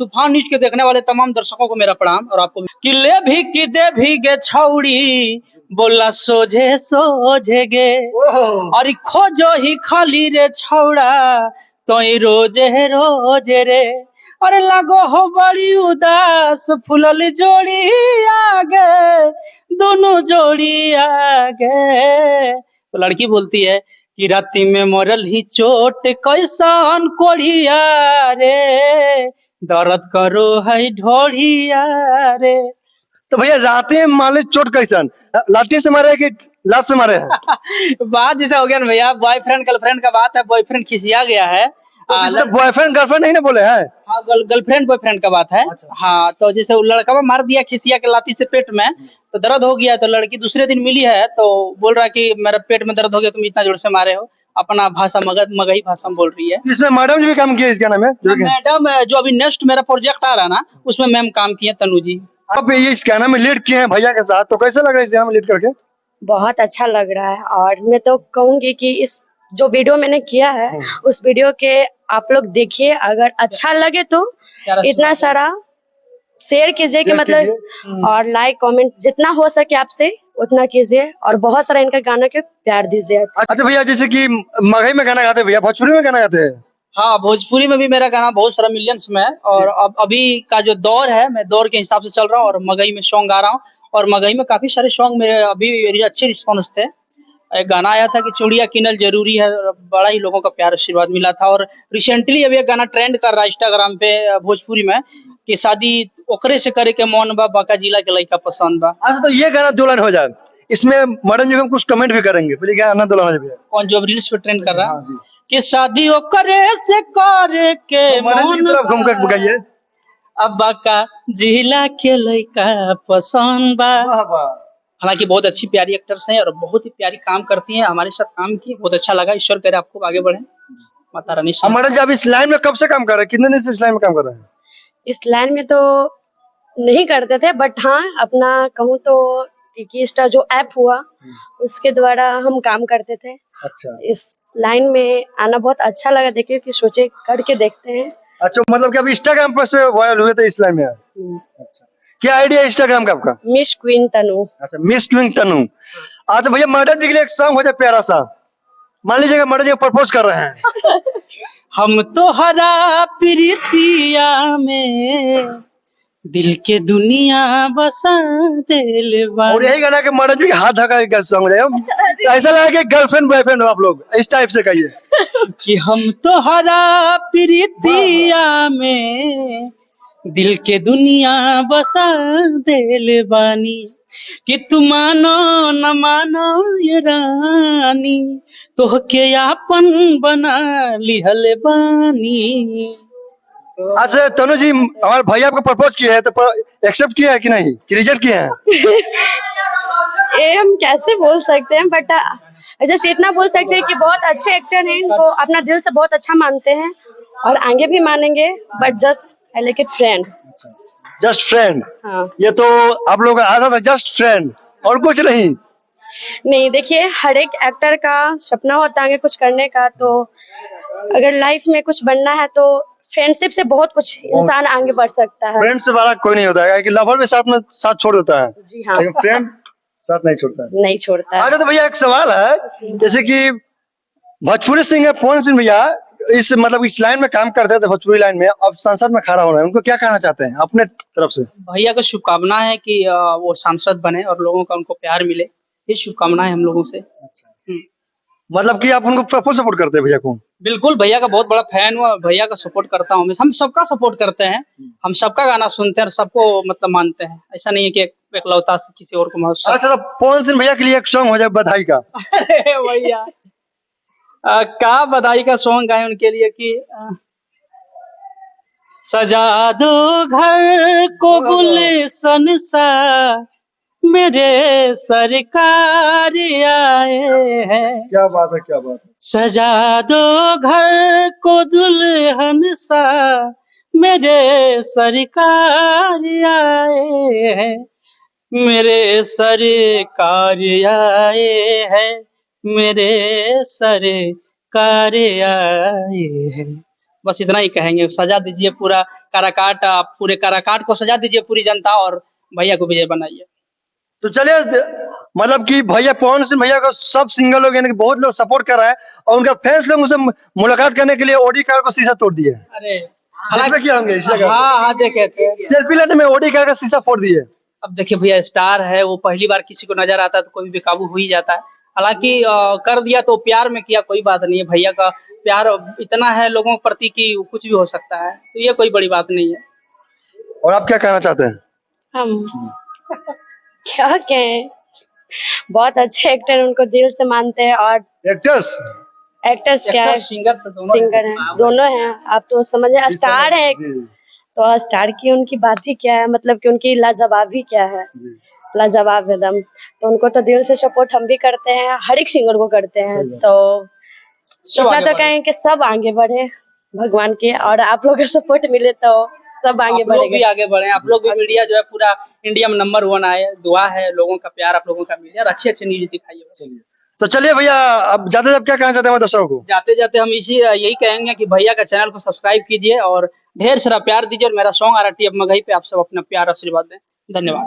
तूफान न्यूज के देखने वाले तमाम दर्शकों को मेरा प्रणाम और आपको किले भी की दे भीगे छौड़ी बोला सोझे सोझे गे और खोजो ही खाली रे छौड़ा तो रोजे रोजे रे अरे लगो हो बड़ी उदास फुलल जोड़ी आगे दोनों जोड़ी आगे। तो लड़की बोलती है कि राती में मरल ही चोट कैसन कोढ़िया रे दर्द करो है ढोढ़िया रे। तो भैया रात में माले चोट कैसन लाठी से मारे कि लात से मारे हैं? बात जैसा हो गया ना भैया, बॉयफ्रेंड गर्लफ्रेंड का बात है, बॉयफ्रेंड खिसिया गया है। तो बॉयफ्रेंड गर्लफ्रेंड नहीं ना बोले हैं? हाँ गर्लफ्रेंड बॉयफ्रेंड का बात है। हाँ तो जैसे वो लड़का मार दिया खिसिया के लाठी से पेट में तो दर्द हो गया, तो लड़की दूसरे दिन मिली है तो बोल रहा है कि मेरा पेट में दर्द हो गया, तुम इतना जोर से मारे हो। अपना भाषा मगही भाषा में बोल रही है। इसमें मैडम जी भी काम किए इसके नाम में? मैडम जो अभी नेक्स्ट मेरा प्रोजेक्ट आ रहा है ना उसमें मैम काम किए तनु जी। आप ये इस गाना में लीड किए हैं भैया के साथ, तो कैसा लग रहा है इस गाना में लीड करके? बहुत अच्छा लग रहा है और मैं तो कहूंगी कि इस जो वीडियो मैंने किया है उस वीडियो के आप लोग देखिए, अगर अच्छा लगे तो इतना सारा शेयर कीजिए कि मतलब और लाइक कमेंट जितना हो सके आपसे उतना कीजिए और बहुत सारा इनका गाना के प्यार दीजिए। अच्छा भैया, जैसे कि मगही में गाना गाते हैं भैया, भोजपुरी में गाना गाते हैं? हाँ भोजपुरी में भी मेरा गाना बहुत सारा मिलियंस में है और अब अभी का जो दौर है मैं दौर के हिसाब से चल रहा हूँ और मगही में सॉन्ग गा रहा हूँ और मगही में काफी सारे सॉन्ग मेरे अभी अच्छे रिस्पॉन्स थे। एक गाना आया था कि चूड़िया किनल जरूरी है, बड़ा ही लोगों का प्यार आशीर्वाद मिला था। और रिसेंटली अभी एक गाना ट्रेंड कर रहा है इंस्टाग्राम पे भोजपुरी में कि शादी ओकरे से करे के मौन बा बाका जिला के लड़का पसंद बा। अच्छा तो ये गाना दुल्हन हो जाए, इसमें मैडम जी हम कुछ कमेंट भी करेंगे, बोलिए गाना दुल्हन हो जाए। कौन जो रील्स पे ट्रेंड कर रहा है कि शादी ओकरे से करे के मौन घूम कर गाइए अब बाका जिला के लड़का पसंद बा। हालांकि बहुत अच्छी प्यारी एक्टर्स हैं और बहुत ही प्यारी काम करती हैं, हमारे साथ काम किए बहुत अच्छा लगा। ईश्वर करे आपको आगे बढ़े, माता रानी। मैडम जी आप इस लाइन में कब से काम कर रहे हैं, कितने दिन से इस लाइन में काम कर रहे हैं? इस लाइन में तो नहीं करते थे बट हाँ अपना कहूँ तो टिकीस्टा जो ऐप हुआ उसके द्वारा हम काम करते थे। अच्छा, इस लाइन में आना बहुत अच्छा लगा, देखिए कि सोचे करके देखते हैं। अच्छा मतलब कि अब इंस्टाग्राम पर से वायरल हुए थे इस लाइन में? अच्छा, क्या आइडिया इंस्टाग्राम का आपका? मिस क्वीन तनु। अच्छा मिस क्वीन तनु। अच्छा भैया मैडम जी के लिए एक सॉन्ग हो जाए प्यारा सा, मान लीजिएगा मैडम जी प्रपोज कर रहे हैं। हम तो हरा प्रीतिया में दिल के दुनिया बसा दिल और यही गाना के मैडम जी के हाथ धका के सॉन्ग है, ऐसा लगा कि गर्लफ्रेंड बॉयफ्रेंड हो आप लोग, इस टाइप से कहिए कि हम तो हरा प्रीतिया में दिल के दुनिया बसा दिल बानी कि तू मानो न मानो ये रानी तो के आपन बना लिहल बानी। अच्छा तनु जी हमारे भैया आपको प्रपोज किया है तो एक्सेप्ट किया है कि नहीं, कि रिजेक्ट किया है? ये हम कैसे बोल सकते हैं बट जस्ट इतना बोल सकते हैं कि बहुत अच्छे एक्टर हैं, इनको अपना दिल से बहुत अच्छा मानते हैं और आगे भी मानेंगे but just I like it friend. Just friend? हाँ ये तो आप लोग का आधा था जस्ट फ्रेंड और कुछ नहीं? नहीं देखिए हर एक एक्टर का सपना होता है आगे कुछ करने का, तो अगर लाइफ में कुछ बनना है तो फ्रेंडशिप से बहुत कुछ इंसान आगे बढ़ सकता है। फ्रेंड से बड़ा कोई नहीं होता है, लवर भी साथ में साथ छोड़ देता है। जी हाँ, लेकिन फ्रेंड साथ नहीं छोड़ता है। नहीं छोड़ता है। अच्छा तो भैया एक सवाल है, जैसे कि भोजपुरी सिंगर पवन सिंह भैया इस मतलब इस लाइन में काम करते थे भोजपुरी लाइन में, अब संसद में खड़ा हो रहे हैं, उनको क्या कहना चाहते हैं अपने तरफ से? भैया को शुभकामना है कि वो सांसद बने और लोगों का उनको प्यार मिले, ये शुभकामनाएं हम लोगों से। मतलब कि आप उनको फुल सपोर्ट करते हैं भैया को? बिल्कुल, भैया का बहुत बड़ा फैन हुआ, भैया का सपोर्ट करता हूँ, हम सबका सपोर्ट करते हैं, हम सबका गाना सुनते हैं और सबको मतलब मानते हैं, ऐसा नहीं है कि एकलौता से किसी और को। अच्छा तो पवन सिंह भैया के लिए एक सॉन्ग हो जाए बधाई का। भैया क्या बधाई का सॉन्ग गाए उनके लिए कि सजा दो घर को गुलशन सा मेरे सरकार आए हैं। क्या बात है, क्या बात है। सजा दो घर को दुल्हन सा मेरे सरकार आए हैं, मेरे सरकार आए हैं, मेरे सरकार आए हैं। बस इतना ही कहेंगे, सजा दीजिए पूरा काराकाट, पूरे काराकाट को सजा दीजिए पूरी जनता, और भैया को विजय बनाइए। तो चलिए, मतलब कि भैया पवन सिंह भैया को सब सिंगर लोग यानी कि बहुत लोग सपोर्ट कर रहा है, और उनका फैंस लोग उनसे मुलाकात करने के लिए ऑडी कार का शीशा तोड़ दिए। अरे हालांकि क्या होंगे हाँ देखे थे, सेल्फी लेने में ऑडी कार का शीशा फोड़ दिए। अब देखिए भैया स्टार है, वो पहली बार किसी को नजर आता है तो कोई भी बेकाबू हो ही जाता है। हालांकि कर दिया तो प्यार में किया, कोई बात नहीं है, भैया का प्यार इतना है लोगों के प्रति कि कुछ भी हो सकता है, तो ये कोई बड़ी बात नहीं है। और आप क्या कहना चाहते हैं? हम क्या कहें, बहुत अच्छे एक्टर, उनको दिल से मानते हैं। और एक्टर्स क्या है, सिंगर हैं, दोनों हैं। आप तो समझे स्टार है, तो स्टार की उनकी बात ही क्या है, मतलब कि उनकी लाजवाबी क्या है, लाजवाब एकदम। तो उनको तो दिल से सपोर्ट हम भी करते हैं, हर एक सिंगर को करते हैं। तो इतना तो कहें कि सब आगे बढ़े भगवान के, और आप लोगों का सपोर्ट मिले तो सब आगे बढ़े, भी आगे बढ़े। आप लोग भी मीडिया जो है पूरा इंडिया में नंबर 1 आए, दुआ है लोगों का प्यार आप लोगों का मिले और अच्छे न्यूज दिखाइए। तो चलिए भैया, अब जाते जाते क्या कहना चाहते हैं दर्शकों को? जाते जाते हम यही कहेंगे कि भैया का चैनल को सब्सक्राइब कीजिए और ढेर सारा प्यार दीजिए, और मेरा सॉन्ग आ रहा है अब मगही पे, आप सब अपना प्यार आशीर्वाद दें। धन्यवाद।